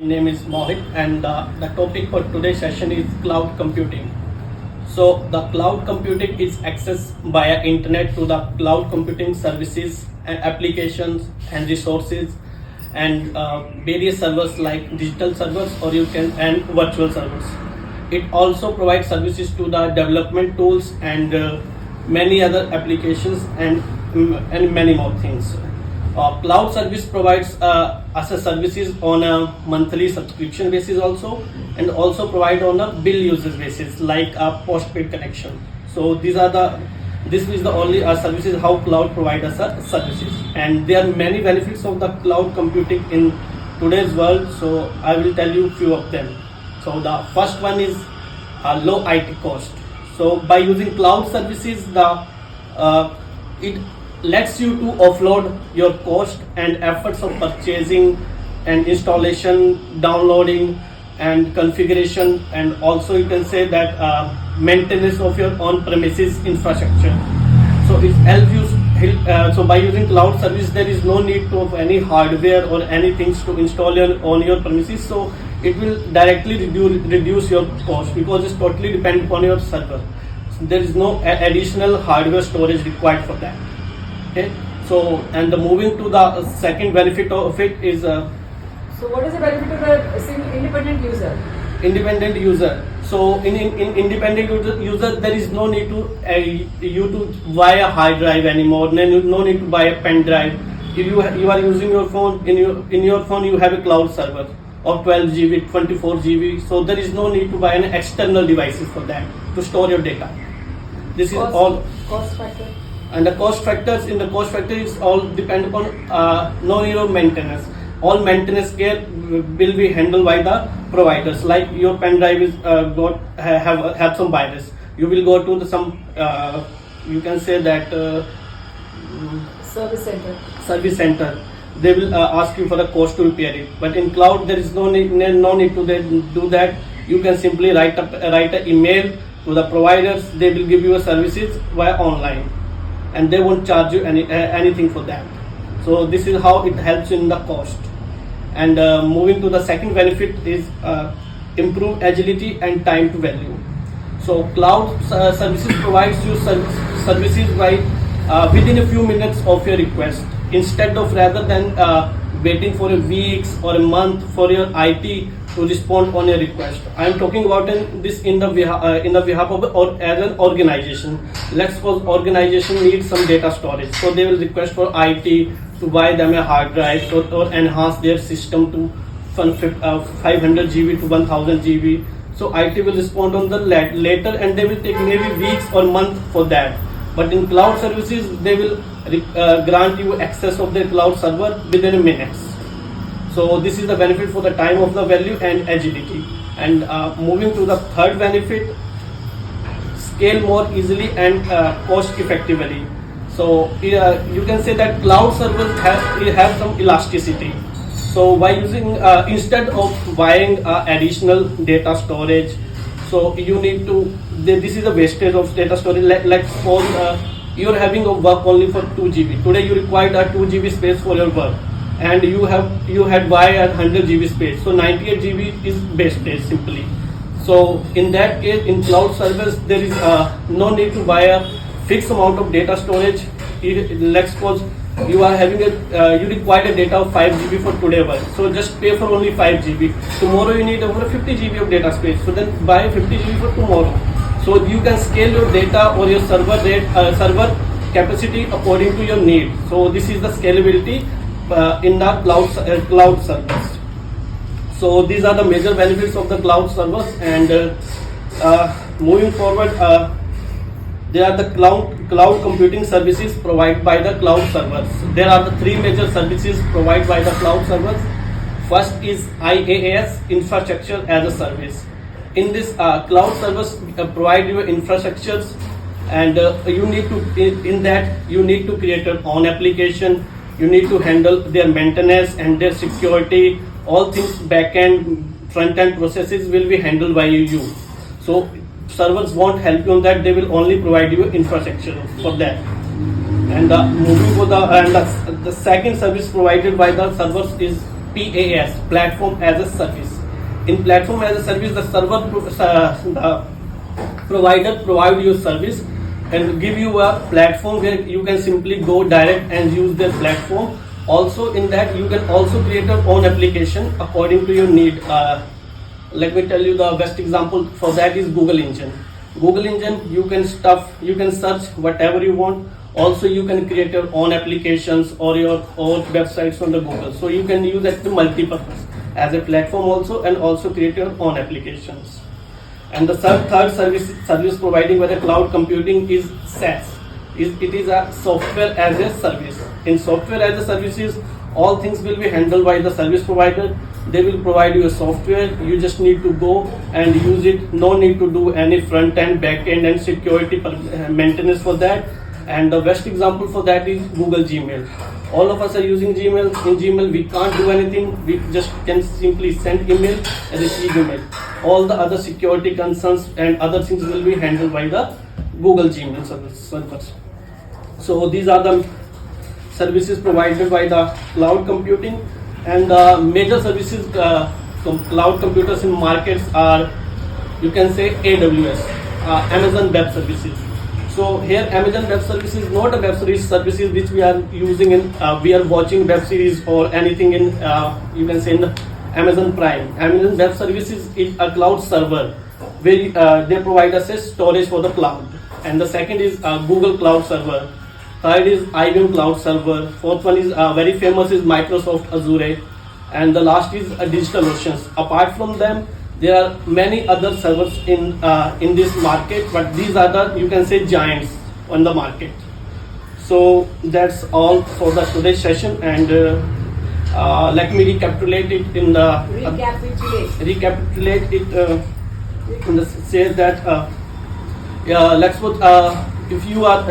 Name is Mohit, and the topic for today's session is cloud computing. So the cloud computing is access via internet to the cloud computing services and applications and resources and various servers like digital servers or you can and virtual servers. It also provides services to the development tools and many other applications and many more things. Cloud service provides us a services on a monthly subscription basis also, and also provide on a bill usage basis like a postpaid connection. So this is the only services how cloud provide us services, and there are many benefits of the cloud computing in today's world. So I will tell you few of them. So the first one is low IT cost. So by using cloud services, it lets you to offload your cost and efforts of purchasing and installation, downloading and configuration, and also you can say that maintenance of your on-premises infrastructure. So it helps you. So by using cloud service, there is no need to of any hardware or anything to install on your premises. So it will directly reduce your cost because it's totally dependent upon your server. So there is no additional hardware storage required for that. Okay, so and moving to the second benefit of it is So what is the benefit of a single independent user? independent user. So in independent user, there is no need to you to buy a hard drive anymore. No need to buy a pen drive. If you are using your phone, in your phone you have a cloud server of 12 GB, 24 GB. So there is no need to buy an external devices for that to store your data. This is all Cost factor. and the cost factors. In the cost factor is all depend upon no your maintenance. All maintenance care will be handled by the providers. Like your pen drive is have some virus, you will go to some you can say that Service center. They will ask you for the cost to repair it. But in cloud there is no need to do that. You can simply write an email to the providers. They will give you a services via online, and they won't charge you anything for that. So this is how it helps in the cost. And moving to the second benefit is improve agility and time to value. So cloud services provides you services by within a few minutes of your request, instead of rather than waiting for a weeks or a month for your IT to respond on your request. I am talking about this in the behalf of or as an organization. Let's suppose organization needs some data storage, so they will request for IT to buy them a hard drive or enhance their system to 500 GB to 1000 GB. So IT will respond on the later, and they will take maybe weeks or month for that. But in cloud services, they will grant you access of their cloud server within minutes. So this is the benefit for the time of the value and agility. And moving to the third benefit, scale more easily and cost effectively. So you can say that cloud servers have some elasticity. So by using instead of buying additional data storage, so you need to this is the wastage of data storage. Like suppose you are having a work only for 2 GB. Today you required a 2 GB space for your work, and you had buy a 100 GB space. So 98 GB is wastage simply. So in that case, in cloud service, there is no need to buy a fixed amount of data storage. Let's suppose you are having you require a data of 5 GB for today work. So just pay for only 5 GB. Tomorrow you need over 50 GB of data space. So then buy 50 GB for tomorrow. So you can scale your data or your server capacity according to your need. So this is the scalability in the cloud service. So these are the major benefits of the cloud service. And moving forward, there are the cloud computing services provided by the cloud servers. There are the three major services provided by the cloud servers. First is IaaS, infrastructure as a service. In this cloud service provide you infrastructures, and you need to create your own application. You need to handle their maintenance and their security. All things back-end, front-end processes will be handled by you. So servers won't help you on that. They will only provide you infrastructure for that. And moving to the second service provided by the servers is PaaS, platform as a service. In platform as a service, the provider provide you service and give you a platform where you can simply go direct and use their platform. Also in that you can also create your own application according to your need. Let me tell you the best example for that is Google Engine. Google Engine, you can search whatever you want. Also you can create your own applications or your own websites on the Google. So you can use that to multi-purpose as a platform also, and also create your own applications. And the third service providing by the cloud computing is SaaS. It is a software as a service. In software as a services, all things will be handled by the service provider. They will provide you a software. You just need to go and use it. No need to do any front end, back end, and security maintenance for that. And the best example for that is Google Gmail. All of us are using Gmail. In Gmail, we can't do anything. We just can simply send email and receive email. All the other security concerns and other things will be handled by the Google Gmail servers. So these are the services provided by the cloud computing. And the major services cloud computers in markets are, you can say, AWS, Amazon Web Services. So here Amazon Web Services is not a web services which we are using in, we are watching web series or anything in, you can say, in the Amazon Prime. Amazon Web Services is a cloud server where they provide us a storage for the cloud. And the second is Google Cloud Server. Third is IBM Cloud Server. Fourth one is very famous is Microsoft Azure. And the last is DigitalOcean. Apart from them, there are many other servers in this market, but these are the, you can say, giants on the market. So that's all for the today's session, and let me recapitulate it in the recapitulate it in the say that let's put if you are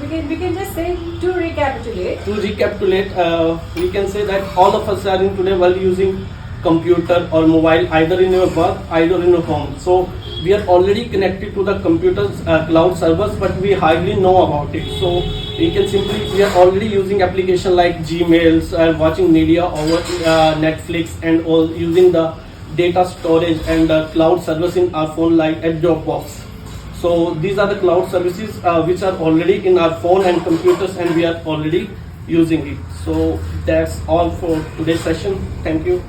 we can just say to recapitulate. We can say that all of us are in today world using computer or mobile, either in your work, either in your home. So we are already connected to the computer's cloud servers, but we hardly know about it. So we are already using application like Gmails, watching media over Netflix, and all using the data storage and the cloud service in our phone like a Dropbox. So these are the cloud services which are already in our phone and computers, and we are already using it. So that's all for today's session. Thank you.